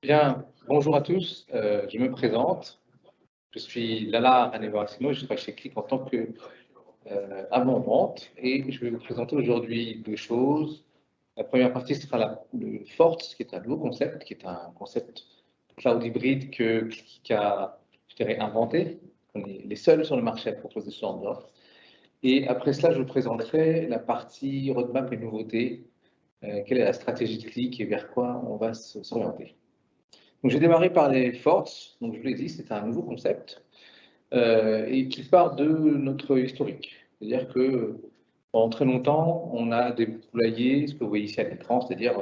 Bien, bonjour à tous, je me présente. Je suis Lala Ranevarassino et je travaille chez Click en tant que avant-vente et je vais vous présenter aujourd'hui deux choses. La première partie sera le Force, qui est un nouveau concept, qui est un concept cloud hybride que Click a, je dirais, inventé. On est les seuls sur le marché à proposer ce genre d'offre. Et après cela, je vous présenterai la partie roadmap et nouveautés, quelle est la stratégie de Click et vers quoi on va s'orienter. Donc, j'ai démarré par les forces. Donc, je vous l'ai dit, c'est un nouveau concept et qui part de notre historique. C'est-à-dire que pendant très longtemps, on a déployé ce que vous voyez ici à l'écran, c'est-à-dire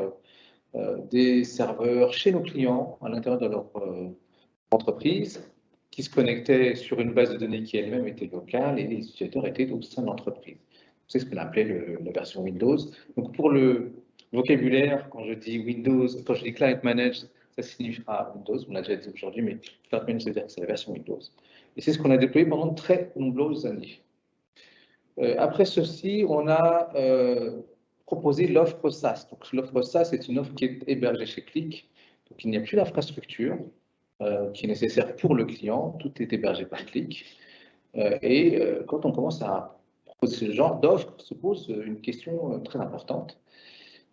des serveurs chez nos clients à l'intérieur de leur entreprise qui se connectaient sur une base de données qui elle-même était locale et les utilisateurs étaient au sein de l'entreprise. C'est ce qu'on appelait la version Windows. Donc, pour le vocabulaire, quand je dis Windows, quand je dis Client Managed, ça signifiera Windows, on l'a déjà dit aujourd'hui, mais Client Managed, c'est-à-dire que c'est la version Windows. Et c'est ce qu'on a déployé pendant de très nombreuses années. Après ceci, on a proposé l'offre SaaS. Donc, l'offre SaaS est une offre qui est hébergée chez Click. Donc, il n'y a plus d'infrastructure qui est nécessaire pour le client. Tout est hébergé par Click. Quand on commence à proposer ce genre d'offre, se pose une question très importante,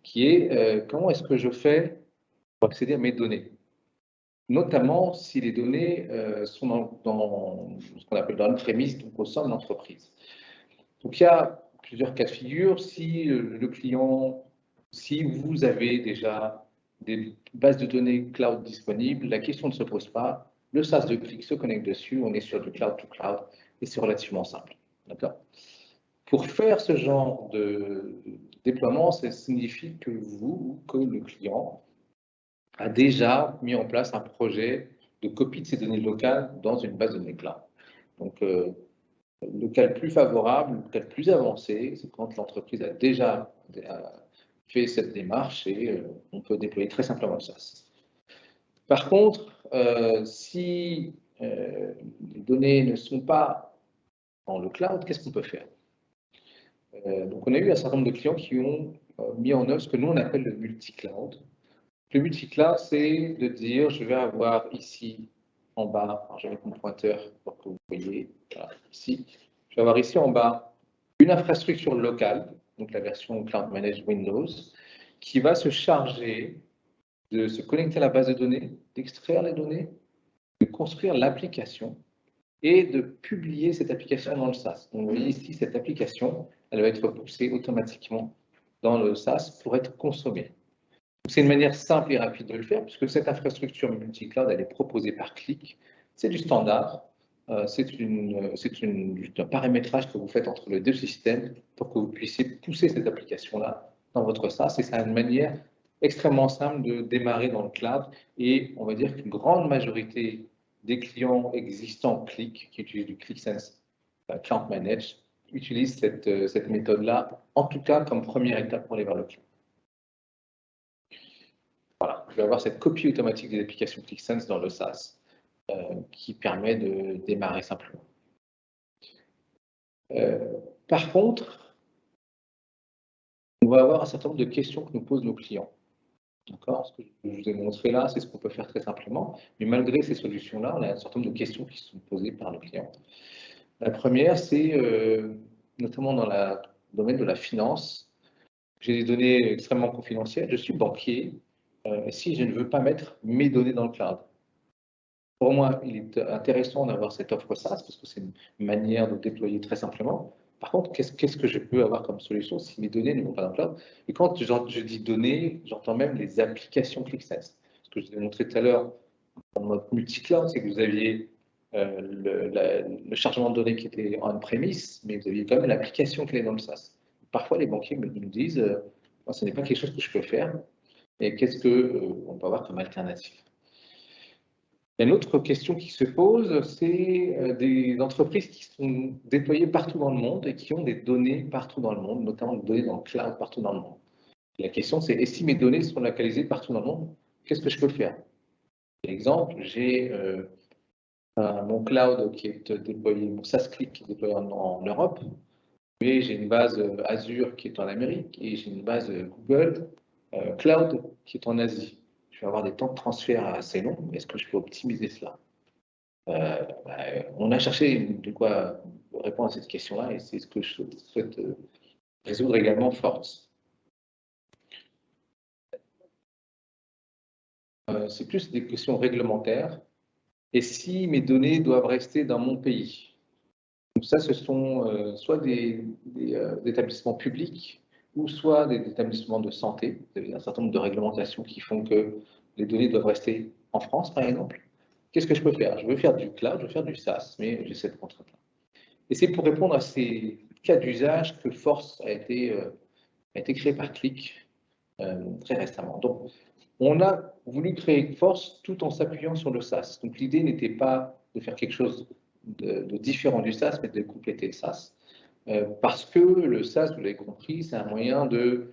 qui est comment est-ce que je fais pour accéder à mes données, notamment si les données sont dans ce qu'on appelle dans une prémisse, donc au sein de l'entreprise. Donc il y a plusieurs cas de figure. Si le client, si vous avez déjà des bases de données cloud disponibles, la question ne se pose pas. Le SaaS de Click se connecte dessus, on est sur du cloud to cloud et c'est relativement simple. D'accord ? Pour faire ce genre de déploiement, ça signifie que que le client, a déjà mis en place un projet de copie de ces données locales dans une base de données cloud. Donc, le cas le plus favorable, le cas le plus avancé, c'est quand l'entreprise a déjà fait cette démarche et on peut déployer très simplement le SaaS. Par contre, si les données ne sont pas dans le cloud, qu'est-ce qu'on peut faire? Donc, on a eu un certain nombre de clients qui ont mis en œuvre ce que nous, on appelle le multi-cloud. Le multi-cloud, c'est de dire, je vais avoir ici en bas, je vais mettre mon pointeur pour que vous voyez, voilà, ici, je vais avoir ici en bas une infrastructure locale, donc la version Cloud Managed Windows, qui va se charger de se connecter à la base de données, d'extraire les données, de construire l'application et de publier cette application dans le SaaS. Donc, vous voyez ici, cette application, elle va être poussée automatiquement dans le SaaS pour être consommée. C'est une manière simple et rapide de le faire, puisque cette infrastructure multi-cloud, elle est proposée par Click. C'est du standard, c'est un paramétrage que vous faites entre les deux systèmes pour que vous puissiez pousser cette application-là dans votre SaaS. Et c'est une manière extrêmement simple de démarrer dans le cloud. Et on va dire qu'une grande majorité des clients existants Click, qui utilisent du ClickSense Cloud Manage, utilisent cette méthode-là, en tout cas comme première étape pour aller vers le cloud. Voilà, je vais avoir cette copie automatique des applications ClickSense dans le SaaS qui permet de démarrer simplement. Par contre, on va avoir un certain nombre de questions que nous posent nos clients. D'accord ? Ce que je vous ai montré là, c'est ce qu'on peut faire très simplement. Mais malgré ces solutions-là, on a un certain nombre de questions qui sont posées par nos clients. La première, c'est notamment dans le domaine de la finance. J'ai des données extrêmement confidentielles. Je suis banquier. Si je ne veux pas mettre mes données dans le cloud. Pour moi, il est intéressant d'avoir cette offre SaaS parce que c'est une manière de déployer très simplement. Par contre, qu'est-ce que je peux avoir comme solution si mes données ne vont pas dans le cloud? Et quand je dis données, j'entends même les applications ClickSense. Ce que je vous ai montré tout à l'heure dans mode multi-cloud, c'est que vous aviez le chargement de données qui était en prémisse, mais vous aviez quand même l'application qui est dans le SaaS. Parfois, les banquiers nous disent ce n'est pas quelque chose que je peux faire, et qu'est-ce qu'on peut avoir comme alternative? Il y a une autre question qui se pose, c'est des entreprises qui sont déployées partout dans le monde et qui ont des données partout dans le monde, notamment des données dans le cloud partout dans le monde. Et la question, c'est et si mes données sont localisées partout dans le monde, qu'est-ce que je peux faire? Par exemple, j'ai mon cloud qui est déployé, mon SaaS Click qui est déployé en Europe, mais j'ai une base Azure qui est en Amérique et j'ai une base Google Cloud qui est en Asie. Je vais avoir des temps de transfert assez longs. Est-ce que je peux optimiser cela? On a cherché de quoi répondre à cette question-là et c'est ce que je souhaite résoudre également Force. C'est plus des questions réglementaires. Et si mes données doivent rester dans mon pays? Donc ça, ce sont soit des établissements publics ou soit des établissements de santé. Vous avez un certain nombre de réglementations qui font que les données doivent rester en France, par exemple. Qu'est-ce que je peux faire? Je veux faire du cloud, je veux faire du SaaS, mais j'ai cette contrainte-là. Et c'est pour répondre à ces cas d'usage que Force a été créé par Click très récemment. Donc, on a voulu créer Force tout en s'appuyant sur le SaaS. Donc, l'idée n'était pas de faire quelque chose de différent du SaaS, mais de compléter le SaaS. Parce que le SaaS, vous l'avez compris, c'est un moyen de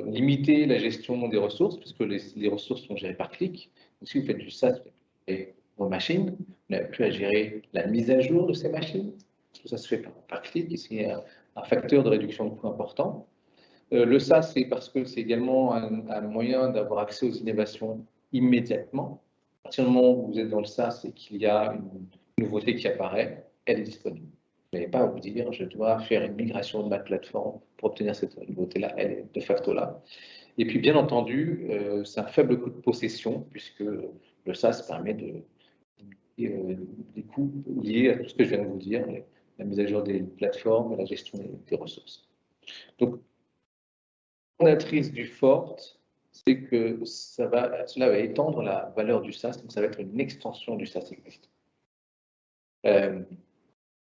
limiter la gestion des ressources, puisque les ressources sont gérées par Click. Donc, si vous faites du SaaS, vous avez vos machines, vous n'avez plus à gérer la mise à jour de ces machines. Tout ça se fait par Click, et c'est un facteur de réduction de coûts important. Le SaaS, c'est parce que c'est également un moyen d'avoir accès aux innovations immédiatement. À partir du moment où vous êtes dans le SaaS et qu'il y a une nouveauté qui apparaît, elle est disponible. Vous n'avez pas à vous dire, je dois faire une migration de ma plateforme pour obtenir cette nouveauté-là, elle est de facto là. Et puis, bien entendu, c'est un faible coût de possession, puisque le SaaS permet des coûts liés à tout ce que je viens de vous dire, la mise à jour des plateformes et la gestion des ressources. Donc, fondatrice du Forte, c'est que cela va étendre la valeur du SaaS, donc ça va être une extension du SaaS existant.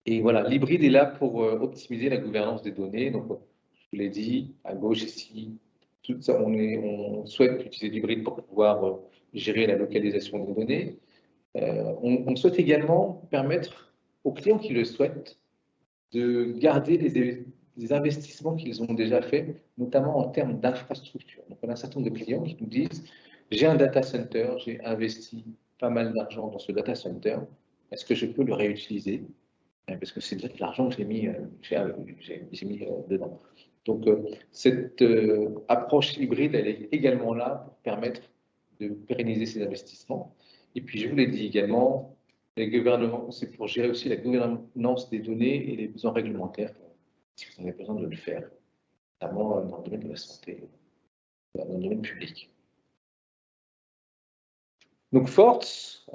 Et voilà, l'hybride est là pour optimiser la gouvernance des données. Donc, je vous l'ai dit, à gauche ici, tout ça, on souhaite utiliser l'hybride pour pouvoir gérer la localisation des données. On souhaite également permettre aux clients qui le souhaitent de garder les investissements qu'ils ont déjà faits, notamment en termes d'infrastructure. Donc, on a un certain nombre de clients qui nous disent, j'ai un data center, j'ai investi pas mal d'argent dans ce data center, est-ce que je peux le réutiliser? Parce que c'est déjà de l'argent que j'ai mis dedans. Donc, cette approche hybride, elle est également là pour permettre de pérenniser ces investissements. Et puis, je vous l'ai dit également, les gouvernements, c'est pour gérer aussi la gouvernance des données et les besoins réglementaires, si vous avez besoin de le faire, notamment dans le domaine de la santé, dans le domaine public. Donc, Force,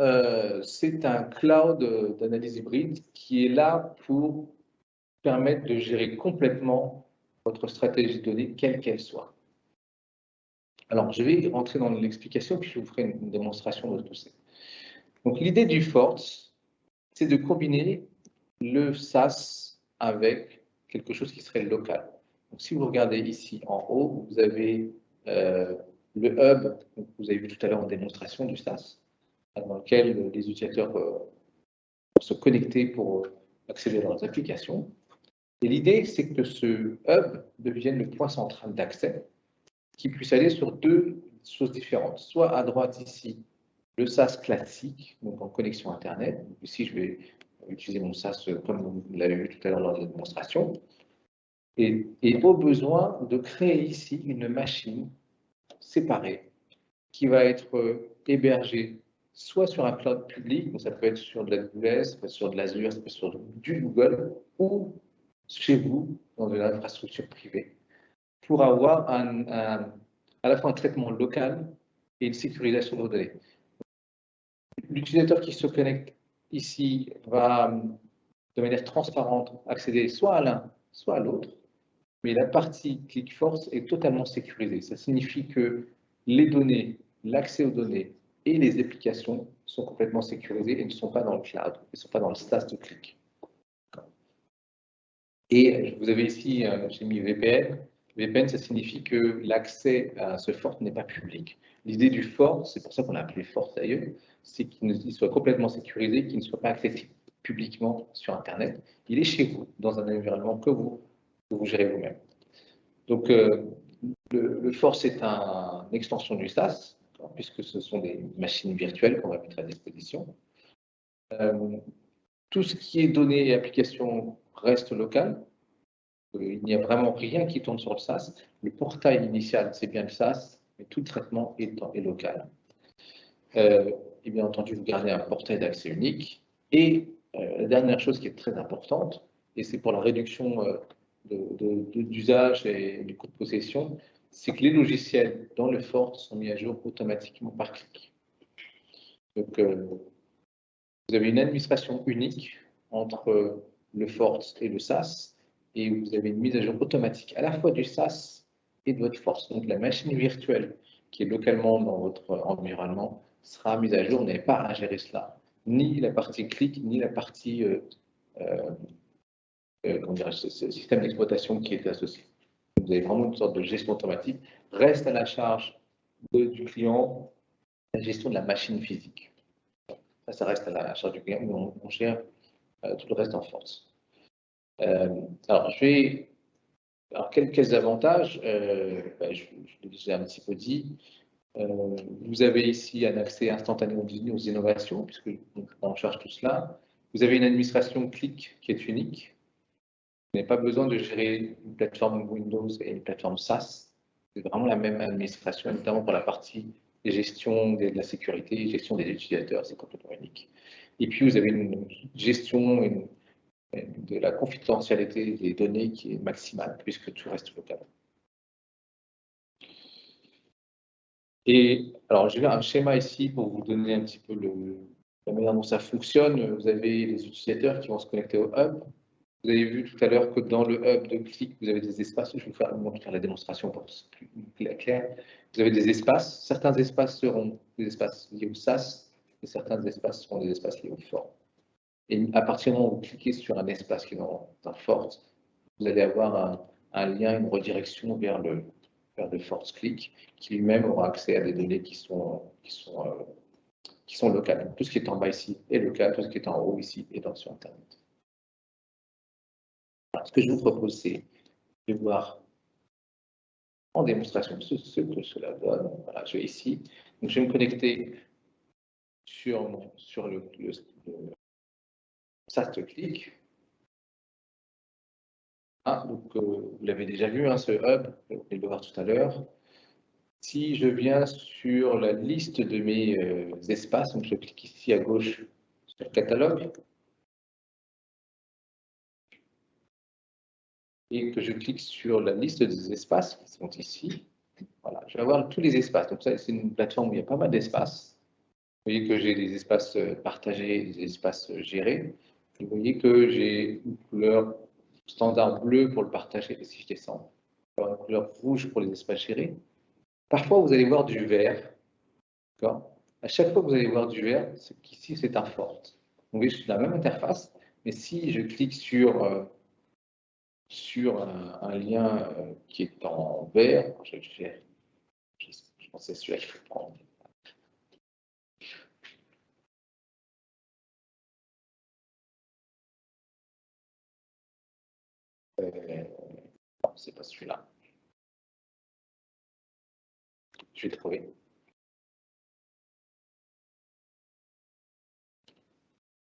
c'est un cloud d'analyse hybride qui est là pour permettre de gérer complètement votre stratégie de données, quelle qu'elle soit. Alors, je vais rentrer dans l'explication, puis je vous ferai une démonstration de tout ça. Donc, l'idée du Force, c'est de combiner le SaaS avec quelque chose qui serait local. Donc, si vous regardez ici en haut, vous avez le hub, donc vous avez vu tout à l'heure en démonstration du SaaS, dans lequel les utilisateurs vont se connecter pour accéder à leurs applications. Et l'idée, c'est que ce hub devienne le point central d'accès qui puisse aller sur deux choses différentes. Soit à droite ici, le SaaS classique, donc en connexion Internet. Donc ici, je vais utiliser mon SaaS comme vous l'avez vu tout à l'heure lors de la démonstration. Et au besoin de créer ici une machine séparée qui va être hébergée soit sur un cloud public, donc ça peut être sur de l'AWS, ça peut être sur de l'Azure, ça peut être sur du Google, ou chez vous, dans de l'infrastructure privée, pour avoir à la fois un traitement local et une sécurisation de vos données. L'utilisateur qui se connecte ici va, de manière transparente, accéder soit à l'un, soit à l'autre, mais la partie ClickForce est totalement sécurisée. Ça signifie que les données, l'accès aux données et les applications sont complètement sécurisées et ne sont pas dans le cloud, ne sont pas dans le SaaS de Click. Et vous avez ici, j'ai mis VPN. VPN, ça signifie que l'accès à ce Force n'est pas public. L'idée du Force, c'est pour ça qu'on l'a appelé Force d'ailleurs, c'est qu'il soit complètement sécurisé, qu'il ne soit pas accessible publiquement sur Internet. Il est chez vous, dans un environnement que vous gérez vous-même. Donc, le Force est une extension du SaaS. puisque ce sont des machines virtuelles qu'on va mettre à disposition. Tout ce qui est données et applications reste local. Il n'y a vraiment rien qui tourne sur le SaaS. Le portail initial, c'est bien le SaaS, mais tout le traitement est local. Et bien entendu, vous gardez un portail d'accès unique. Et la dernière chose qui est très importante, et c'est pour la réduction d'usage et du coût de possession, c'est que les logiciels dans le Forte sont mis à jour automatiquement par clic. Donc, vous avez une administration unique entre le Forte et le SaaS, et vous avez une mise à jour automatique à la fois du SaaS et de votre Forte. Donc, la machine virtuelle qui est localement dans votre environnement sera mise à jour. Vous n'avez pas à gérer cela, ni la partie clic, ni la partie ce système d'exploitation qui est associé. Vous avez vraiment une sorte de gestion automatique. Reste à la charge du client la gestion de la machine physique. Ça reste à la charge du client, mais on gère tout le reste en force. Alors, quels avantages je l'ai déjà un petit peu dit. Vous avez ici un accès instantané aux innovations, puisque on prend en charge tout cela. Vous avez une administration clic qui est unique. Vous n'avez pas besoin de gérer une plateforme Windows et une plateforme SaaS. C'est vraiment la même administration, notamment pour la partie gestion de la sécurité, gestion des utilisateurs, c'est complètement unique. Et puis, vous avez une gestion de la confidentialité des données qui est maximale, puisque tout reste local. Et alors, j'ai un schéma ici pour vous donner un petit peu la manière dont ça fonctionne. Vous avez les utilisateurs qui vont se connecter au hub. Vous avez vu tout à l'heure que dans le hub de clic, vous avez des espaces. Je vais vous faire la démonstration pour que ce soit plus clair. Vous avez des espaces. Certains espaces seront des espaces liés au SaaS et certains espaces seront des espaces liés au Forte. Et à partir du moment où vous cliquez sur un espace qui est dans un Forte, vous allez avoir un lien, une redirection vers le Forte Click qui lui-même aura accès à des données qui sont locales. Donc, tout ce qui est en bas ici est local, tout ce qui est en haut ici est sur Internet. Alors, ce que je vous propose, c'est de voir en démonstration ce que cela donne. Voilà, je vais ici. Donc, je vais me connecter sur le SaaS Click. Donc, vous l'avez déjà vu, ce hub, vous allez le voir tout à l'heure. Si je viens sur la liste de mes espaces, donc je clique ici à gauche sur catalogue, et que je clique sur la liste des espaces qui sont ici, voilà, je vais avoir tous les espaces. Donc ça, c'est une plateforme où il y a pas mal d'espaces. Vous voyez que j'ai des espaces partagés, des espaces gérés. Vous voyez que j'ai une couleur standard bleu pour le partager, et si je descends, une couleur rouge pour les espaces gérés. Parfois, vous allez voir du vert. À chaque fois que vous allez voir du vert, c'est qu'ici, c'est un Forte. Donc, vous voyez, je suis dans la même interface, mais si je clique sur un lien qui est en vert, je pense que c'est celui-là qu'il faut prendre. Non, c'est pas celui-là. Je vais le trouver.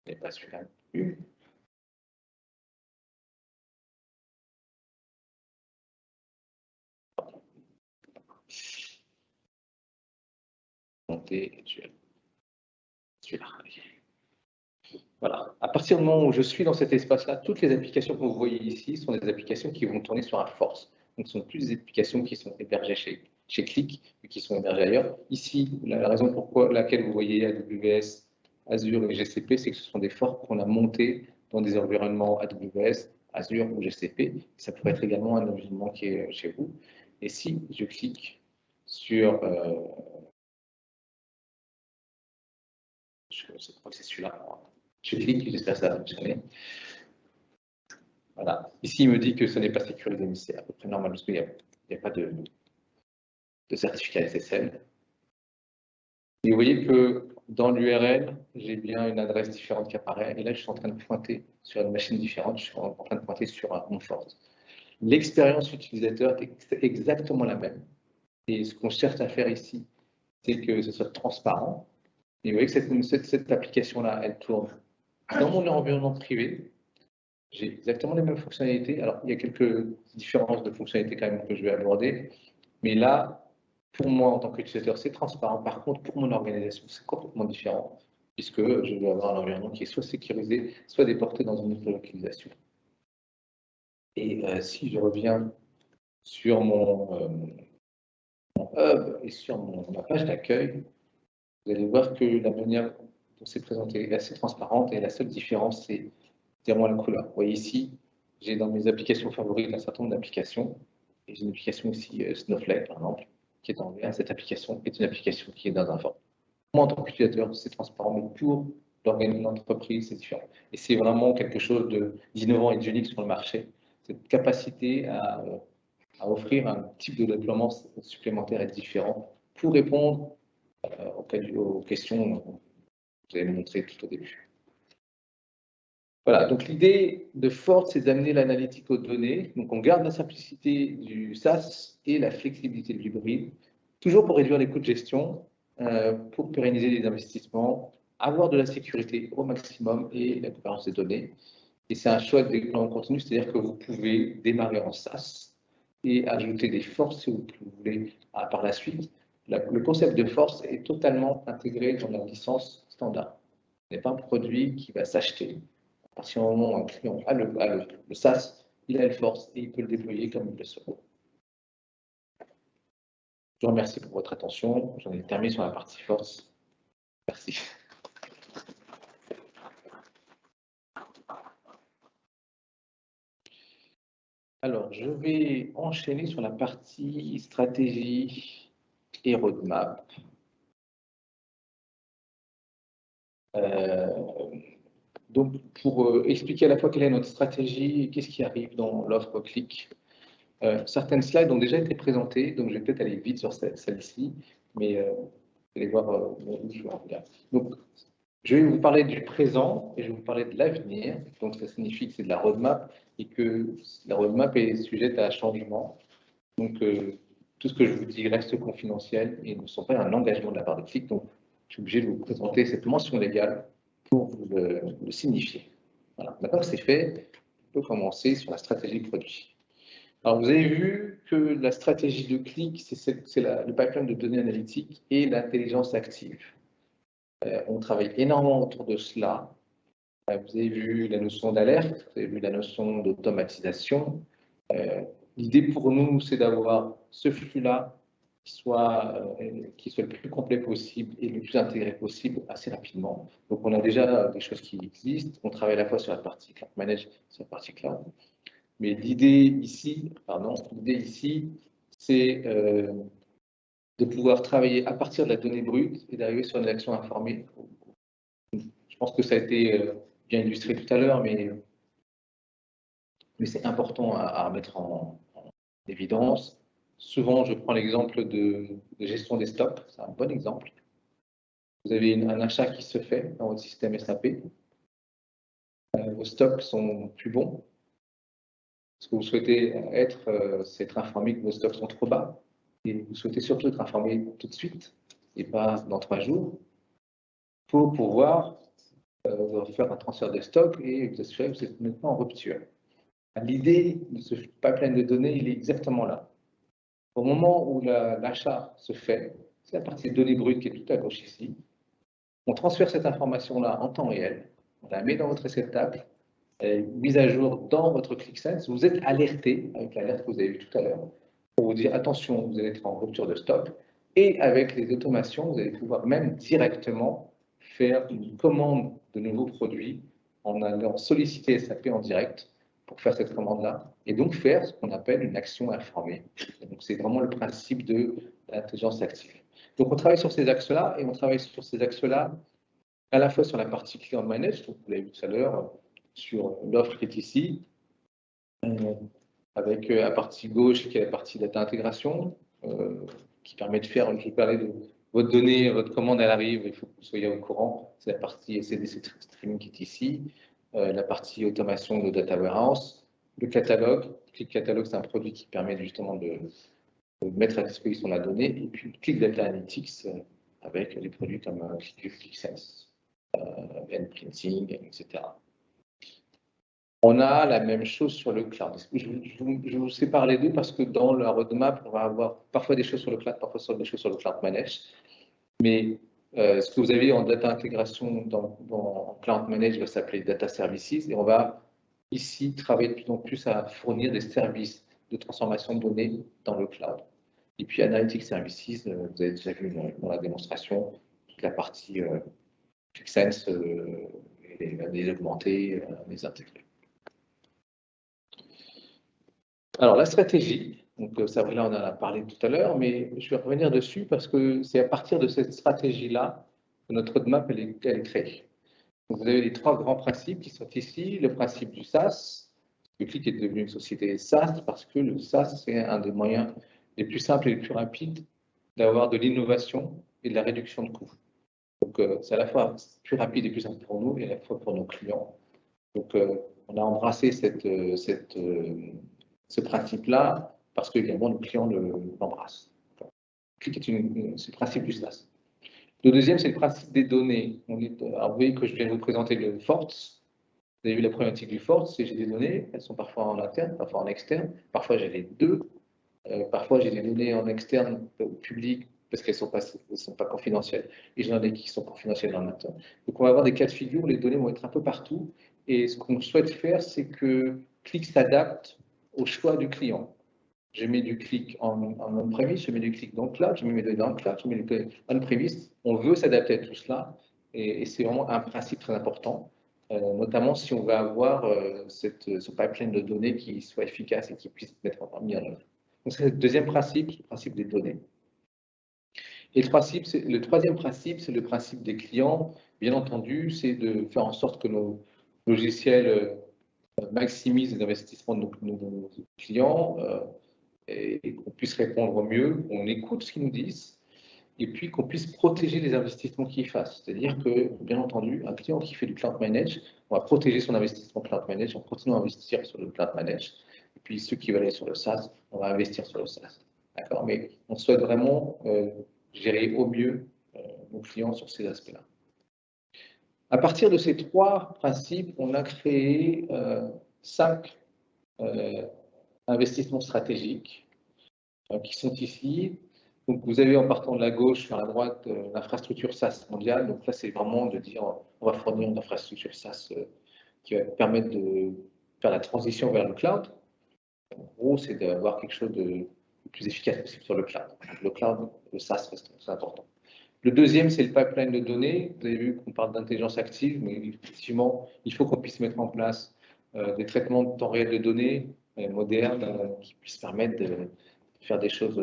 Ce n'est pas celui-là. Monter, celui-là. Voilà. À partir du moment où je suis dans cet espace-là, toutes les applications que vous voyez ici sont des applications qui vont tourner sur un Forte. Donc, ce sont plus des applications qui sont hébergées chez Click, mais qui sont hébergées ailleurs. Ici, la raison pour laquelle vous voyez AWS, Azure et GCP, c'est que ce sont des Fortes qu'on a montés dans des environnements AWS, Azure ou GCP. Ça pourrait être également un environnement qui est chez vous. Et si je clique sur... je crois que c'est celui-là. Je clique, j'espère que ça va fonctionner. Voilà. Ici, il me dit que ce n'est pas sécurisé, mais c'est à peu près normal parce qu'il n'y a pas de certificat SSL. Et vous voyez que dans l'URL, j'ai bien une adresse différente qui apparaît. Et là, je suis en train de pointer sur une machine différente. Je suis en train de pointer sur un Forte. L'expérience utilisateur est exactement la même. Et ce qu'on cherche à faire ici, c'est que ce soit transparent. Et vous voyez que cette application-là, elle tourne dans mon environnement privé. J'ai exactement les mêmes fonctionnalités. Alors, il y a quelques différences de fonctionnalités quand même que je vais aborder. Mais là, pour moi, en tant qu'utilisateur, c'est transparent. Par contre, pour mon organisation, c'est complètement différent, puisque je dois avoir un environnement qui est soit sécurisé, soit déporté dans une autre localisation. Et si je reviens sur mon hub et sur ma page d'accueil, vous allez voir que la manière dont c'est présenté est assez transparente et la seule différence, c'est vraiment la couleur. Vous voyez ici, j'ai dans mes applications favorites un certain nombre d'applications. Et j'ai une application aussi Snowflake, par exemple, qui est en vert. Cette application est une application qui est dans un format. Moi, en tant qu'utilisateur, c'est transparent, mais pour l'organisation d'entreprise, c'est différent. Et c'est vraiment quelque chose d'innovant et d'unique sur le marché. Cette capacité à offrir un type de déploiement supplémentaire et différent pour répondre aux questions que vous avez montrées tout au début. Voilà, donc l'idée de Forte, c'est d'amener l'analytique aux données. Donc on garde la simplicité du SaaS et la flexibilité de l'hybride, toujours pour réduire les coûts de gestion, pour pérenniser les investissements, avoir de la sécurité au maximum et la gouvernance des données. Et c'est un choix de déploiement continu, c'est-à-dire que vous pouvez démarrer en SaaS et ajouter des forces si vous voulez par la suite. Le concept de force est totalement intégré dans la licence standard. Ce n'est pas un produit qui va s'acheter. À partir du moment où un client a le SaaS, il a une force et il peut le déployer comme il le souhaite. Je vous remercie pour votre attention. J'en ai terminé sur la partie force. Merci. Alors, je vais enchaîner sur la partie stratégie et roadmap. Donc, pour expliquer à la fois quelle est notre stratégie et qu'est-ce qui arrive dans l'offre Click. Certaines slides ont déjà été présentées, donc je vais peut-être aller vite sur celle-ci, mais vous allez voir où je vais en venir. Donc, je vais vous parler du présent et je vais vous parler de l'avenir. Donc, ça signifie que c'est de la roadmap et que la roadmap est sujette à changement. Donc, tout ce que je vous dis reste confidentiel et ne sont pas un engagement de la part de Click. Donc, je suis obligé de vous présenter cette mention légale pour vous le signifier. Voilà. Maintenant que c'est fait, on peut commencer sur la stratégie produit. Alors, vous avez vu que la stratégie de Click, c'est le pipeline de données analytiques et l'intelligence active. On travaille énormément autour de cela. Vous avez vu la notion d'alerte, vous avez vu la notion d'automatisation. L'idée pour nous, c'est d'avoir ce flux-là qui soit le plus complet possible et le plus intégré possible assez rapidement. Donc, on a déjà des choses qui existent. On travaille à la fois sur la partie cloud manage, sur la partie cloud. Mais l'idée ici, c'est de pouvoir travailler à partir de la donnée brute et d'arriver sur une action informée. Je pense que ça a été bien illustré tout à l'heure, mais c'est important à mettre en évidence. Souvent, je prends l'exemple de gestion des stocks, c'est un bon exemple. Vous avez un achat qui se fait dans votre système SAP. Vos stocks sont plus bons. Ce que vous souhaitez c'est être informé que vos stocks sont trop bas. Et vous souhaitez surtout être informé tout de suite et pas dans 3 jours pour pouvoir faire un transfert de stock et vous assurer que vous êtes maintenant en rupture. L'idée de ce pipeline de données, il est exactement là. Au moment où l'achat se fait, c'est la partie données brutes qui est tout à gauche ici. On transfère cette information-là en temps réel, on la met dans votre réceptacle, elle est mise à jour dans votre ClickSense. Vous êtes alerté avec l'alerte que vous avez vue tout à l'heure pour vous dire attention, vous allez être en rupture de stock. Et avec les automations, vous allez pouvoir même directement faire une commande de nouveaux produits en allant solliciter SAP en direct pour faire cette commande-là et donc faire ce qu'on appelle une action informée. Donc c'est vraiment le principe de l'intelligence active. Donc on travaille sur ces axes-là et on travaille sur ces axes-là à la fois sur la partie client manage, donc vous l'avez vu tout à l'heure, sur l'offre qui est ici, avec la partie gauche qui est la partie data intégration, qui permet de faire, je vais parler de votre donnée, votre commande, elle arrive, il faut que vous soyez au courant, c'est la partie CDC Streaming qui est ici, la partie automation de data warehouse, le catalogue. Le catalogue, c'est un produit qui permet justement mettre à disposition la donnée, et puis Click Data Analytics avec des produits comme ClickSense, Nprinting, etc. On a la même chose sur le cloud. Je vous sépare les deux parce que dans la roadmap, on va avoir parfois des choses sur le cloud, parfois des choses sur le cloud managed. Mais ce que vous avez en data intégration dans Cloud Manage va s'appeler Data Services, et on va ici travailler de plus en plus à fournir des services de transformation de données dans le cloud. Et puis Analytics Services, vous avez déjà vu dans la démonstration, toute la partie ClickSense, les augmenter, les intégrer. Alors la stratégie, donc Sabrina en a parlé tout à l'heure, mais je vais revenir dessus parce que c'est à partir de cette stratégie-là que notre roadmap elle est créée. Donc, vous avez les trois grands principes qui sont ici. Le principe du SaaS. Le Click est devenu une société SaaS parce que le SaaS, c'est un des moyens les plus simples et les plus rapides d'avoir de l'innovation et de la réduction de coûts. Donc, c'est à la fois plus rapide et plus simple pour nous et à la fois pour nos clients. Donc, on a embrassé ce principe-là parce que également nos clients l'embrassent. Click est c'est le principe du SaaS. Le deuxième, c'est le principe des données. Alors, vous voyez que je viens de vous présenter le Forts. Vous avez vu la problématique du Forts, c'est j'ai des données, elles sont parfois en interne, parfois en externe. Parfois, j'ai les deux. Parfois, j'ai des données en externe publiques parce qu'elles ne sont pas confidentielles. Et j'en ai qui sont confidentielles en interne. Donc, on va avoir des cas de figure où les données vont être un peu partout. Et ce qu'on souhaite faire, c'est que Click s'adapte au choix du client. Je mets du clic en on-premise, je mets du clic dans le cloud, je mets mes données dans le cloud, je mets du clic on-premise. On veut s'adapter à tout cela et c'est vraiment un principe très important, notamment si on veut avoir ce pipeline de données qui soit efficace et qui puisse être mis en œuvre. Donc c'est le deuxième principe, le principe des données. Et le troisième principe, c'est le principe des clients. Bien entendu, c'est de faire en sorte que nos logiciels maximisent les investissements de nos clients, et qu'on puisse répondre au mieux, qu'on écoute ce qu'ils nous disent, et puis qu'on puisse protéger les investissements qu'ils fassent. C'est-à-dire que, bien entendu, un client qui fait du cloud manage, on va protéger son investissement cloud manage en continuant à investir sur le cloud manage. Et puis ceux qui veulent aller sur le SaaS, on va investir sur le SaaS. D'accord? Mais on souhaite vraiment gérer au mieux nos clients sur ces aspects-là. À partir de ces trois principes, on a créé 5 investissements stratégiques qui sont ici. Donc, vous avez en partant de la gauche vers la droite l'infrastructure SaaS mondiale. Donc là, c'est vraiment de dire on va fournir une infrastructure SaaS qui va permettre de faire la transition vers le cloud. En gros, c'est d'avoir quelque chose de plus efficace possible sur le cloud. Donc, le cloud, le SaaS reste très important. Le deuxième, c'est le pipeline de données. Vous avez vu qu'on parle d'intelligence active, mais effectivement, il faut qu'on puisse mettre en place des traitements de temps réel de données modernes qui puissent permettre de faire des choses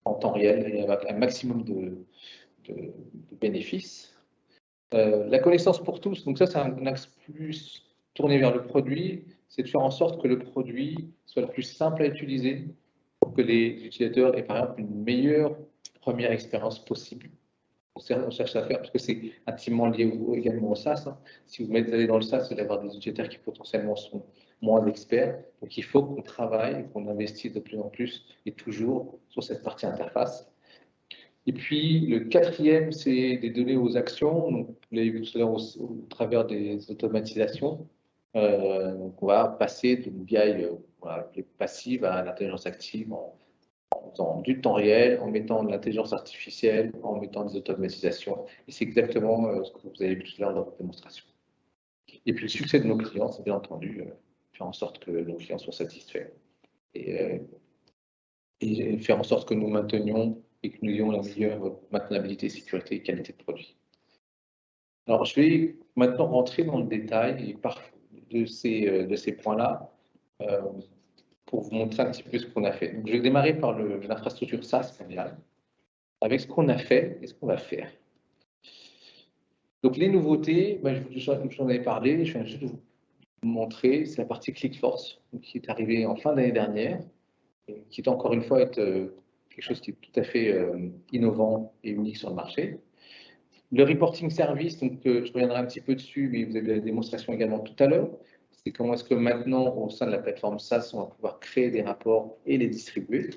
en temps réel et avec un maximum de bénéfices. La connaissance pour tous, donc ça c'est un axe plus tourné vers le produit, c'est de faire en sorte que le produit soit le plus simple à utiliser pour que les utilisateurs aient par exemple une meilleure première expérience possible. On cherche à faire, parce que c'est intimement lié également au SaaS. Hein. Si vous allez dans le SaaS, c'est d'avoir des utilisateurs qui potentiellement sont moins experts. Donc il faut qu'on travaille, qu'on investisse de plus en plus et toujours sur cette partie interface. Et puis le quatrième, c'est des données aux actions. Donc, vous l'avez vu tout à l'heure au travers des automatisations. Donc on va passer d'une BI passive à l'intelligence active en faisant du temps réel, en mettant de l'intelligence artificielle, en mettant des automatisations. Et c'est exactement ce que vous avez vu tout à l'heure dans votre démonstration. Et puis le succès de nos clients, c'est bien entendu faire en sorte que nos clients soient satisfaits et faire en sorte que nous maintenions et que nous ayons la meilleure maintenabilité, sécurité et qualité de produit. Alors je vais maintenant rentrer dans le détail de ces points-là pour vous montrer un petit peu ce qu'on a fait. Donc, je vais démarrer par l'infrastructure SaaS mondiale, avec ce qu'on a fait et ce qu'on va faire. Donc les nouveautés, j'en avais parlé, je viens juste de vous montrer, c'est la partie ClickForce, qui est arrivée en fin d'année dernière, et qui est encore une fois quelque chose qui est tout à fait innovant et unique sur le marché. Le reporting service, donc je reviendrai un petit peu dessus, mais vous avez la démonstration également tout à l'heure. C'est comment est-ce que maintenant, au sein de la plateforme SaaS, on va pouvoir créer des rapports et les distribuer.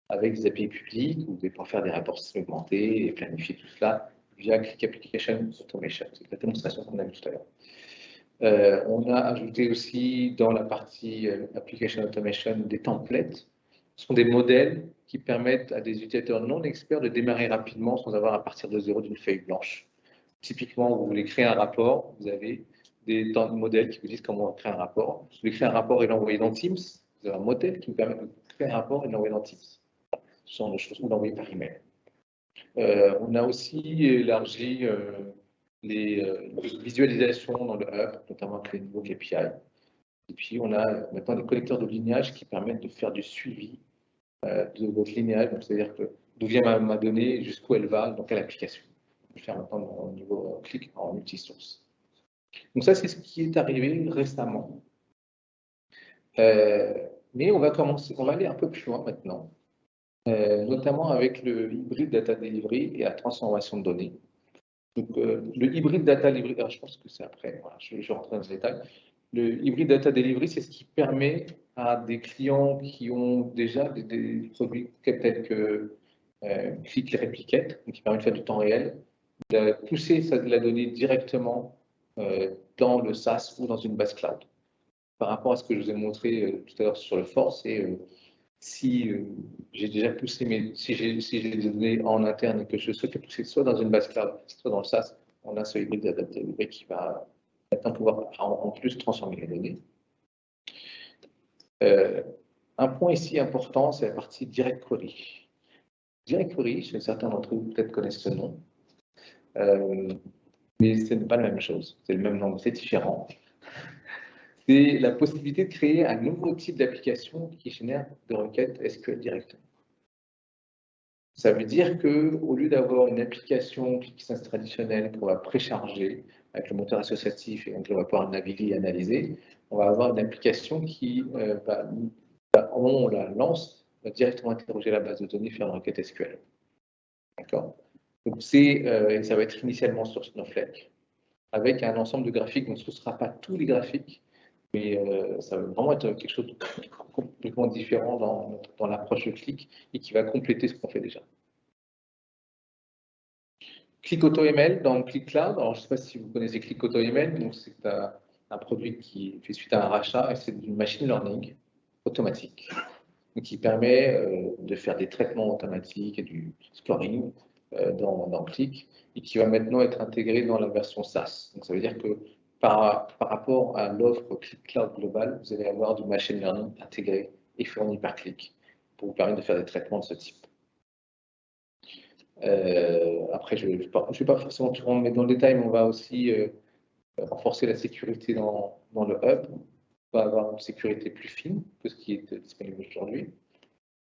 avec des API publiques, où vous pouvez pouvoir faire des rapports segmentés et planifier tout cela via Click Application Automation. C'est la démonstration qu'on a vue tout à l'heure. On a ajouté aussi dans la partie Application Automation des templates. Ce sont des modèles qui permettent à des utilisateurs non experts de démarrer rapidement sans avoir à partir de zéro d'une feuille blanche. Typiquement, vous voulez créer un rapport, vous avez des modèles qui vous disent comment créer un rapport. Vous voulez créer un rapport et l'envoyer dans Teams, vous avez un modèle qui vous permet de créer un rapport et l'envoyer dans Teams. Ce sont des choses que vous l'envoyez par email. On a aussi élargi les visualisations dans le hub, notamment avec les nouveaux KPI. Et puis, on a maintenant des connecteurs de lignage qui permettent de faire du suivi de votre lignage. C'est-à-dire que d'où vient ma donnée, jusqu'où elle va, dans quelle application. On peut faire maintenant au niveau clic en multisource. Donc ça, c'est ce qui est arrivé récemment. Mais on va aller un peu plus loin maintenant, notamment avec le hybride data delivery et la transformation de données. Donc, le hybride data delivery, alors je pense que c'est après, voilà, je vais rentrer dans les détails. Le hybride data delivery, c'est ce qui permet à des clients qui ont déjà des produits tels que Click et Replicate, qui permet de faire du temps réel, de pousser la donnée directement dans le SaaS ou dans une base cloud. Par rapport à ce que je vous ai montré tout à l'heure sur le Force, et si j'ai déjà poussé, si j'ai des données en interne et que je souhaite les pousser soit dans une base cloud, soit dans le SaaS, on a ce hybride data delivery qui va maintenant pouvoir en plus transformer les données. Un point ici important, c'est la partie Direct Query. Direct Query, certains d'entre vous peut-être connaissent ce nom, mais ce n'est pas la même chose. C'est le même nom, c'est différent. C'est la possibilité de créer un nouveau type d'application qui génère des requêtes SQL directement. Ça veut dire qu'au lieu d'avoir une application ClickSense traditionnelle qu'on va précharger avec le moteur associatif et donc on va pouvoir naviguer et analyser, on va avoir une application qui, au moment où on la lance, va directement interroger la base de données et faire une requête SQL. D'accord. Donc ça va être initialement sur Snowflake, avec un ensemble de graphiques. Donc ce ne sera pas tous les graphiques, mais ça va vraiment être quelque chose de complètement différent dans l'approche de Click et qui va compléter ce qu'on fait déjà. Click AutoML dans Click Cloud. Alors, je ne sais pas si vous connaissez Click AutoML. Donc, c'est un produit qui fait suite à un rachat et c'est du machine learning automatique qui permet de faire des traitements automatiques et du scoring dans Click et qui va maintenant être intégré dans la version SaaS. Donc, ça veut dire que par rapport à l'offre Click Cloud Global, vous allez avoir du machine learning intégré et fourni par Click pour vous permettre de faire des traitements de ce type. Après, je ne vais pas forcément tout rentrer dans le détail, mais on va aussi renforcer la sécurité dans le hub. On va avoir une sécurité plus fine que ce qui est disponible aujourd'hui.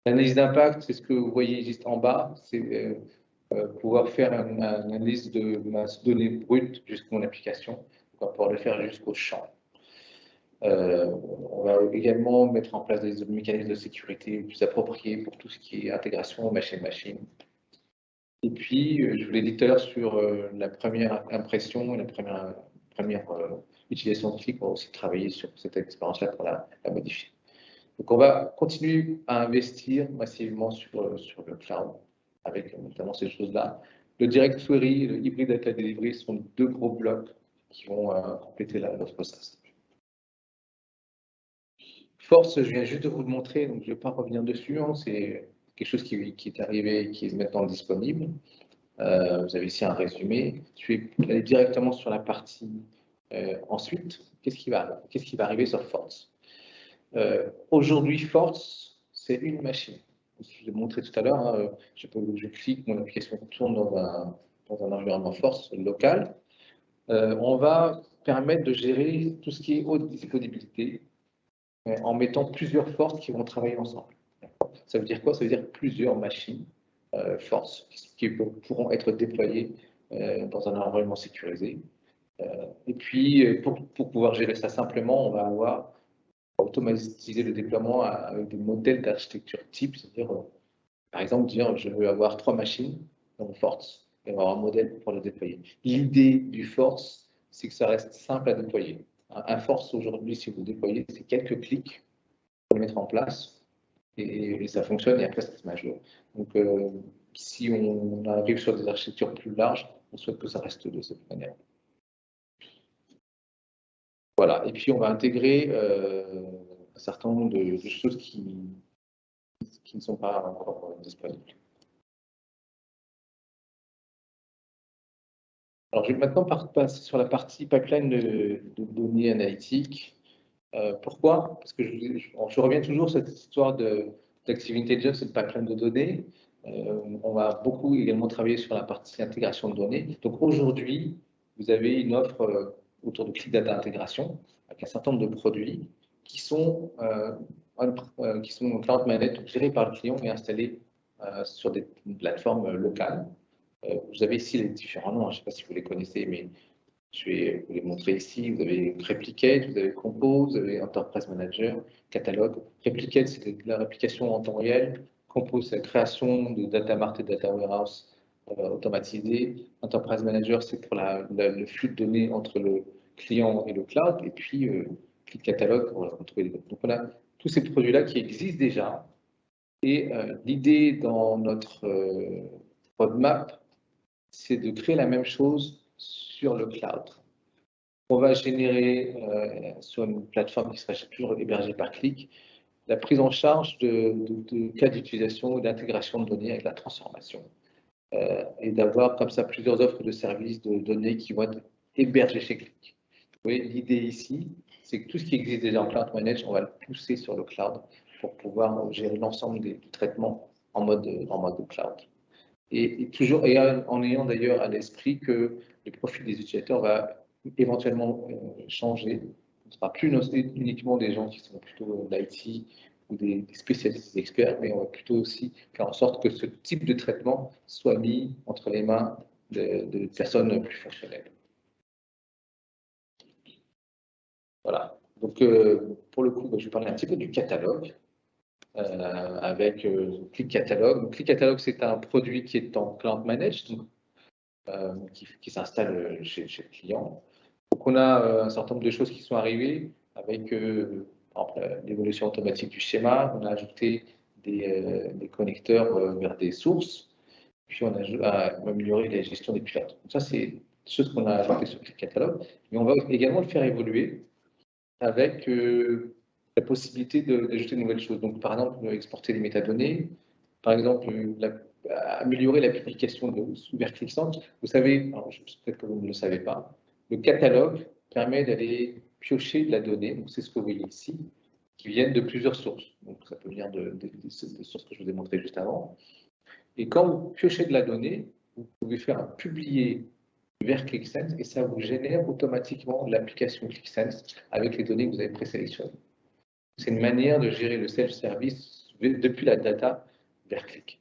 L'analyse d'impact, c'est ce que vous voyez juste en bas, c'est pouvoir faire une analyse de masse donnée brute jusqu'à mon application. On va pouvoir le faire jusqu'au champ. On va également mettre en place des mécanismes de sécurité plus appropriés pour tout ce qui est intégration machine-machine. Et puis, je vous l'ai dit tout à l'heure sur la première impression, la première utilisation de Click, on va aussi travailler sur cette expérience-là pour la modifier. Donc, on va continuer à investir massivement sur le cloud, avec notamment ces choses-là. Le Direct Query et le Hybrid Data Delivery sont deux gros blocs qui vont compléter l'offre SaaS. Force, je viens juste de vous le montrer, donc je ne vais pas revenir dessus. Hein, c'est quelque chose qui est arrivé et qui est maintenant disponible. Vous avez ici un résumé. Je vais aller directement sur la partie ensuite. Qu'est-ce qui va arriver sur Force? Aujourd'hui, Force, c'est une machine. Je l'ai montré tout à l'heure. Hein, je clique, mon application tourne dans un environnement Force local. On va permettre de gérer tout ce qui est haute disponibilité en mettant plusieurs forces qui vont travailler ensemble. Ça veut dire quoi? Ça veut dire plusieurs machines forces qui pourront être déployées dans un environnement sécurisé. Et puis, pour pouvoir gérer ça simplement, on va avoir automatisé le déploiement avec des modèles d'architecture type, c'est-à-dire, par exemple, dire je veux avoir 3 machines dans le Force et avoir un modèle pour le déployer. L'idée du Force, c'est que ça reste simple à déployer. Un Force aujourd'hui, si vous le déployez, c'est quelques clics pour le mettre en place. et ça fonctionne et après ça se met à jour. Donc, si on arrive sur des architectures plus larges, on souhaite que ça reste de cette manière. Voilà, et puis on va intégrer un certain nombre de choses qui ne sont pas encore disponibles. Alors, je vais maintenant passer sur la partie pipeline de données analytiques. Pourquoi? Parce que je reviens toujours sur cette histoire d'Active Intelligence et de pipeline de données. On va beaucoup également travailler sur la partie intégration de données. Donc aujourd'hui, vous avez une offre autour de Click Data Intégration avec un certain nombre de produits qui sont cloud managed, donc gérés par le client et installés sur des plateformes locales. Vous avez ici les différents noms, je ne sais pas si vous les connaissez, mais je vais vous les montrer ici. Vous avez Replicate, vous avez Compose, vous avez Enterprise Manager, Catalogue. Replicate, c'est la réplication en temps réel. Compose, c'est la création de data mart et data warehouse automatisé. Enterprise Manager, c'est pour le flux de données entre le client et le cloud. Et puis, Catalogue pour retrouver les données. Donc, on a tous ces produits-là qui existent déjà. Et l'idée dans notre roadmap, c'est de créer la même chose sur le cloud. On va générer sur une plateforme qui sera toujours hébergée par Click, la prise en charge de cas d'utilisation ou d'intégration de données avec la transformation. Et d'avoir comme ça plusieurs offres de services de données qui vont être hébergées chez Click. Vous voyez, l'idée ici, c'est que tout ce qui existe déjà en Cloud Manage, on va le pousser sur le cloud pour pouvoir gérer l'ensemble des traitements en mode cloud. Et toujours en ayant d'ailleurs à l'esprit que le profil des utilisateurs va éventuellement changer. Ce ne sera plus uniquement des gens qui sont plutôt d'IT ou des spécialistes, des experts, mais on va plutôt aussi faire en sorte que ce type de traitement soit mis entre les mains de personnes plus fonctionnelles. Voilà. Donc, pour le coup, je vais parler un petit peu du catalogue. Avec Click Catalogue. Click Catalogue, c'est un produit qui est en Cloud Managed, donc, qui s'installe chez le client. Donc, on a un certain nombre de choses qui sont arrivées avec, par exemple, l'évolution automatique du schéma. On a ajouté des connecteurs vers des sources. Puis, on a amélioré la gestion des pilotes. Donc, ça, c'est des choses qu'on a ajoutées sur Click Catalogue. Mais on va également le faire évoluer avec la possibilité d'ajouter de nouvelles choses. Donc, par exemple, exporter des métadonnées, par exemple, améliorer la publication vers ClickSense. Vous savez, peut-être que vous ne le savez pas, le catalogue permet d'aller piocher de la donnée, donc c'est ce que vous voyez ici, qui viennent de plusieurs sources. Donc, ça peut venir des sources que je vous ai montrées juste avant. Et quand vous piochez de la donnée, vous pouvez faire un publier vers ClickSense et ça vous génère automatiquement l'application ClickSense avec les données que vous avez présélectionnées. C'est une manière de gérer le self-service depuis la data vers Click.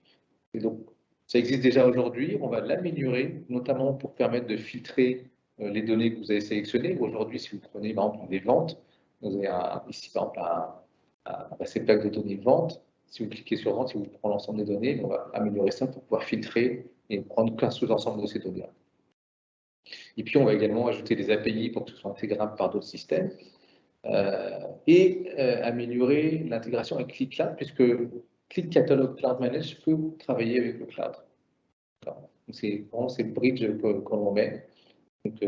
Et donc, ça existe déjà aujourd'hui, on va l'améliorer, notamment pour permettre de filtrer les données que vous avez sélectionnées. Aujourd'hui, si vous prenez par exemple des ventes, vous avez ici par exemple ces plaques de données vente. Si vous cliquez sur vente, si vous prenez l'ensemble des données, on va améliorer ça pour pouvoir filtrer et prendre qu'un sous-ensemble de ces données-là. Et puis, on va également ajouter des API pour que ce soit intégrable par d'autres systèmes et améliorer l'intégration avec Click Cloud, puisque Click Catalog Cloud Manage peut travailler avec le cloud. C'est vraiment le bridge qu'on met. Donc,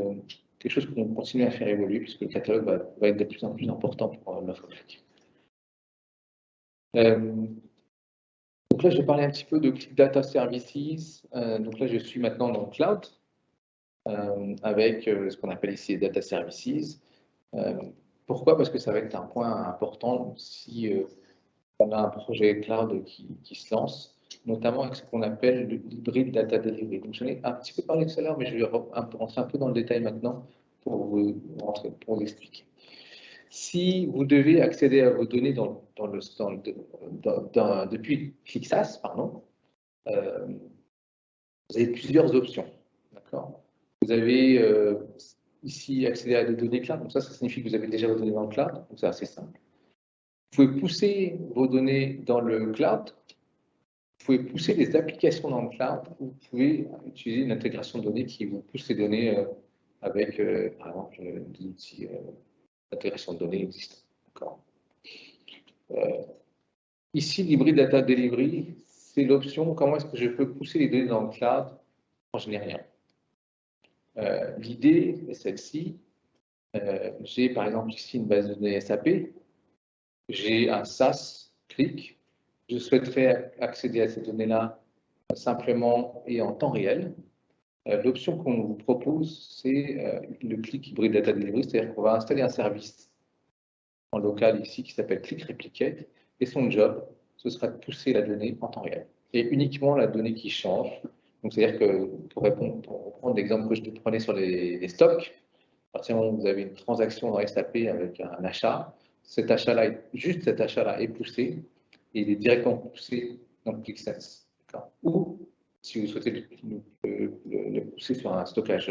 quelque chose qu'on continue à faire évoluer, puisque le catalogue va être de plus en plus important pour l'offre Click. Donc là, je vais parler un petit peu de Click Data Services. Donc là, je suis maintenant dans le cloud avec ce qu'on appelle ici Data Services. Pourquoi? Parce que ça va être un point important si on a un projet cloud qui se lance, notamment avec ce qu'on appelle l'hybrid data delivery. Donc, j'en ai un petit peu parlé tout à l'heure, mais je vais rentrer un peu dans le détail maintenant pour vous expliquer. Si vous devez accéder à vos données depuis ClickSAS, vous avez plusieurs options. D'accord? Vous avez ici accéder à des données cloud. Donc ça signifie que vous avez déjà vos données dans le cloud. Donc c'est assez simple. Vous pouvez pousser vos données dans le cloud. Vous pouvez pousser des applications dans le cloud. Vous pouvez utiliser une intégration de données qui vous pousse les données avec, par exemple, des outils d'intégration de données existants. D'accord. Ici, l'hybrid data delivery, c'est l'option comment est-ce que je peux pousser les données dans le cloud quand je n'ai rien. L'idée est celle-ci. J'ai par exemple ici une base de données SAP. J'ai un SaaS, clic. Je souhaiterais accéder à ces données-là simplement et en temps réel. L'option qu'on vous propose, c'est le clic Hybrid Data Delivery, c'est-à-dire qu'on va installer un service en local ici qui s'appelle Click Replicate, et son job, ce sera de pousser la donnée en temps réel. Et uniquement la donnée qui change. Donc, c'est-à-dire que, pour reprendre l'exemple que je te prenais sur les stocks, à partir du moment où vous avez une transaction dans SAP avec un achat, juste cet achat-là est poussé, et il est directement poussé dans ClickSense. Ou, si vous souhaitez le pousser sur un stockage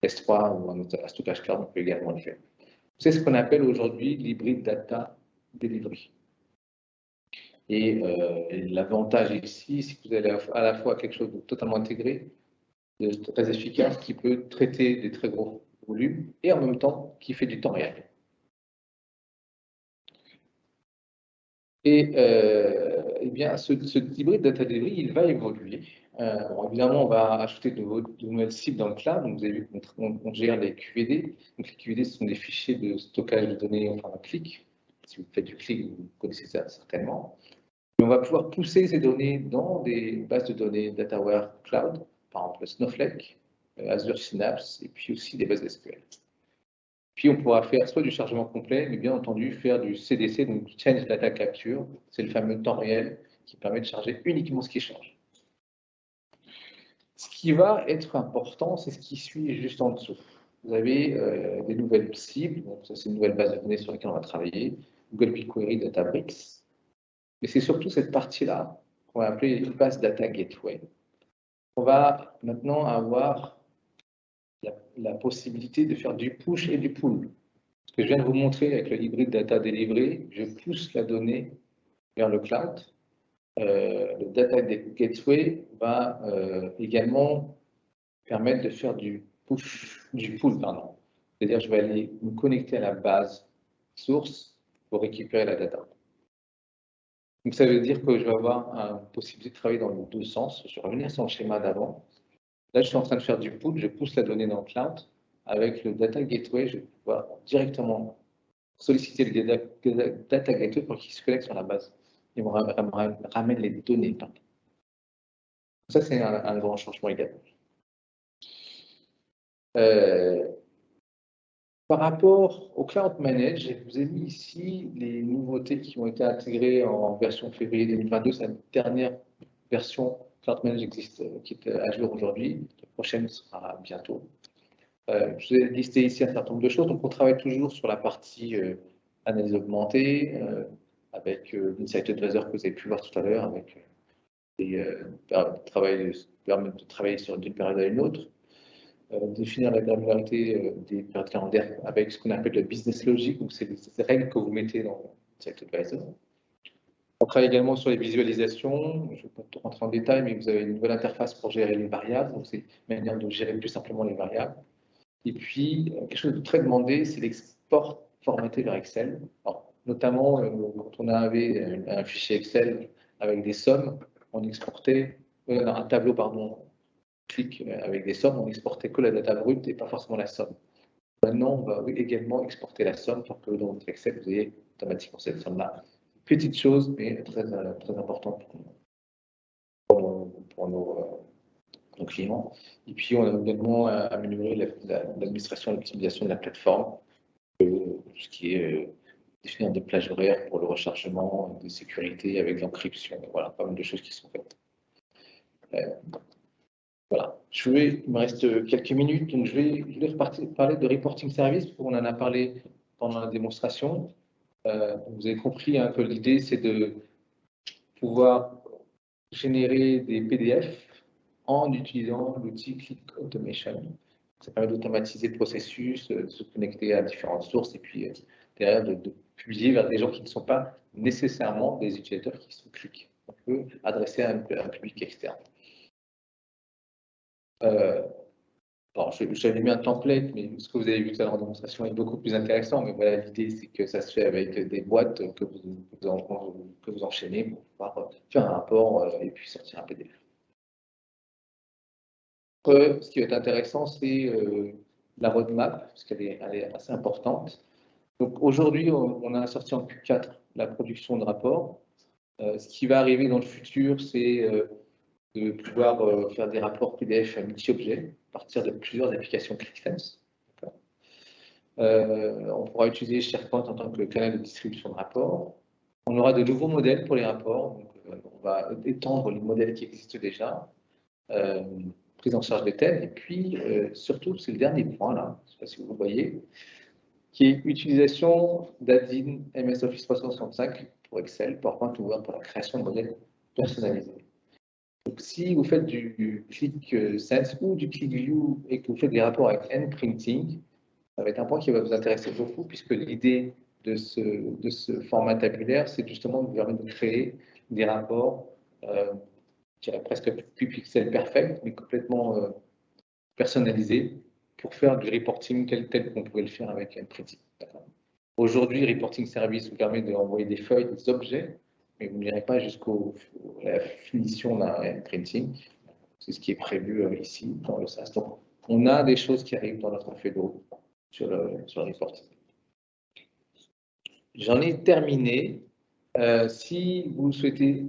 S3 ou un stockage cloud, on peut également le faire. C'est ce qu'on appelle aujourd'hui l'hybrid data delivery. Et l'avantage ici, c'est que vous avez à la fois quelque chose de totalement intégré, de très efficace, qui peut traiter des très gros volumes et en même temps qui fait du temps réel. Et eh bien, ce hybride data delivery, il va évoluer. Bon, évidemment, on va ajouter de nouvelles cibles dans le cloud. Donc, vous avez vu qu'on gère les QVD. Donc, les QVD, ce sont des fichiers de stockage de données en format clic. Si vous faites du clic, vous connaissez ça certainement. Mais on va pouvoir pousser ces données dans des bases de données DataWare Cloud, par exemple Snowflake, Azure Synapse, et puis aussi des bases SQL. Puis on pourra faire soit du chargement complet, mais bien entendu faire du CDC, donc Change Data Capture. C'est le fameux temps réel qui permet de charger uniquement ce qui change. Ce qui va être important, c'est ce qui suit juste en dessous. Vous avez des nouvelles cibles, donc ça c'est une nouvelle base de données sur laquelle on va travailler, Google BigQuery, Databricks. Mais c'est surtout cette partie-là qu'on va appeler base Data Gateway. On va maintenant avoir la possibilité de faire du push et du pull. Ce que je viens de vous montrer avec le Hybrid Data Delivery, je pousse la donnée vers le cloud. Le Data Gateway va également permettre de faire du pull, pardon. C'est-à-dire je vais aller me connecter à la base source pour récupérer la data. Donc ça veut dire que je vais avoir la possibilité de travailler dans les deux sens. Je vais revenir sur le schéma d'avant. Là, je suis en train de faire du pull, je pousse la donnée dans le cloud. Avec le Data Gateway, je vais pouvoir directement solliciter le Data Gateway pour qu'il se connecte sur la base. Il me ramène les données. Ça, c'est un grand changement également. Par rapport au Cloud Manage, je vous ai mis ici les nouveautés qui ont été intégrées en version février 2022. C'est la dernière version Cloud Manage existe, qui est à jour aujourd'hui. La prochaine sera bientôt. Je vous ai listé ici un certain nombre de choses. Donc, on travaille toujours sur la partie analyse augmentée, avec l'Insight Advisor que vous avez pu voir tout à l'heure, avec permet de travailler sur d'une période à une autre. Définir la granularité des périodes calendaires avec ce qu'on appelle le business logic, donc c'est ces règles que vous mettez dans Insight Advisor. On travaille également sur les visualisations. Je ne vais pas tout rentrer en détail, mais vous avez une nouvelle interface pour gérer les variables. Donc, c'est une manière de gérer plus simplement les variables. Et puis, quelque chose de très demandé, c'est l'export formaté vers Excel. Alors, notamment, quand on avait un fichier Excel avec des sommes, on exportait, un tableau, pardon, clic avec des sommes, on exportait que la data brute et pas forcément la somme. Maintenant, on va également exporter la somme pour que dans votre Excel, vous ayez automatiquement cette somme-là. Petite chose, mais très, très importante pour nos clients. Et puis, on a également amélioré l'administration et l'optimisation de la plateforme, tout ce qui est définir des plages horaires pour le rechargement, de sécurité avec l'encryption. Voilà, pas mal de choses qui sont faites. Voilà, il me reste quelques minutes, donc je vais parler de reporting service, on en a parlé pendant la démonstration. Vous avez compris que l'idée, c'est de pouvoir générer des PDF en utilisant l'outil Click Automation. Ça permet d'automatiser le processus, de se connecter à différentes sources et puis derrière de publier vers des gens qui ne sont pas nécessairement des utilisateurs qui sont Click. On peut adresser à un public externe. Alors, j'avais mis un template, mais ce que vous avez vu tout à l'heure en démonstration est beaucoup plus intéressant. Mais voilà, l'idée, c'est que ça se fait avec des boîtes que vous enchaînez pour pouvoir faire un rapport et puis sortir un PDF. Ce qui va être intéressant, c'est la roadmap, parce qu'elle est assez importante. Donc aujourd'hui, on a sorti en Q4 la production de rapports. Ce qui va arriver dans le futur, c'est de pouvoir faire des rapports PDF à multi-objets à partir de plusieurs applications ClickSense. On pourra utiliser SharePoint en tant que canal de distribution de rapports. On aura de nouveaux modèles pour les rapports. Donc, on va étendre les modèles qui existent déjà. Prise en charge des thèmes. Et puis, surtout, c'est le dernier point, là, je ne sais pas si vous le voyez, qui est utilisation d'add-in MS Office 365 pour Excel, PowerPoint ou Word pour la création de modèles personnalisés. Donc, si vous faites du ClickSense ou du ClickView et que vous faites des rapports avec N-Printing, ça va être un point qui va vous intéresser beaucoup, puisque l'idée de ce format tabulaire, c'est justement de vous permettre de créer des rapports, je dirais presque plus pixel perfect, mais complètement personnalisés pour faire du reporting tel qu'on pouvait le faire avec N-Printing. Aujourd'hui, Reporting Service vous permet d'envoyer des feuilles, des objets, mais vous n'irez pas jusqu'à la finition d'un N-Printing. C'est ce qui est prévu ici dans le SAS. Donc, on a des choses qui arrivent dans notre feuille de route sur le reporting. J'en ai terminé. Si vous souhaitez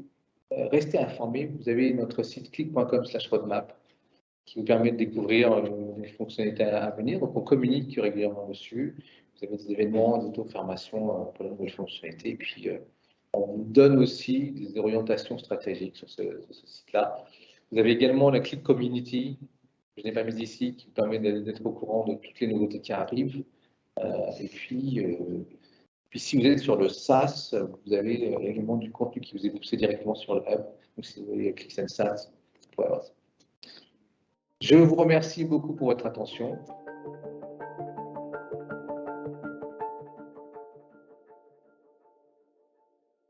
rester informé, vous avez notre site click.com/roadmap qui vous permet de découvrir les fonctionnalités à venir. Donc, on communique régulièrement dessus. Vous avez des événements, des auto-formations pour les nouvelles fonctionnalités. Et puis, on vous donne aussi des orientations stratégiques sur ce site-là. Vous avez également la Click Community, que je n'ai pas mise ici, qui vous permet d'être au courant de toutes les nouveautés qui arrivent. Et puis, si vous êtes sur le SaaS, vous avez également du contenu qui vous est poussé directement sur le hub. Donc, si vous voulez ClickSense SaaS, vous pouvez avoir ça. Je vous remercie beaucoup pour votre attention.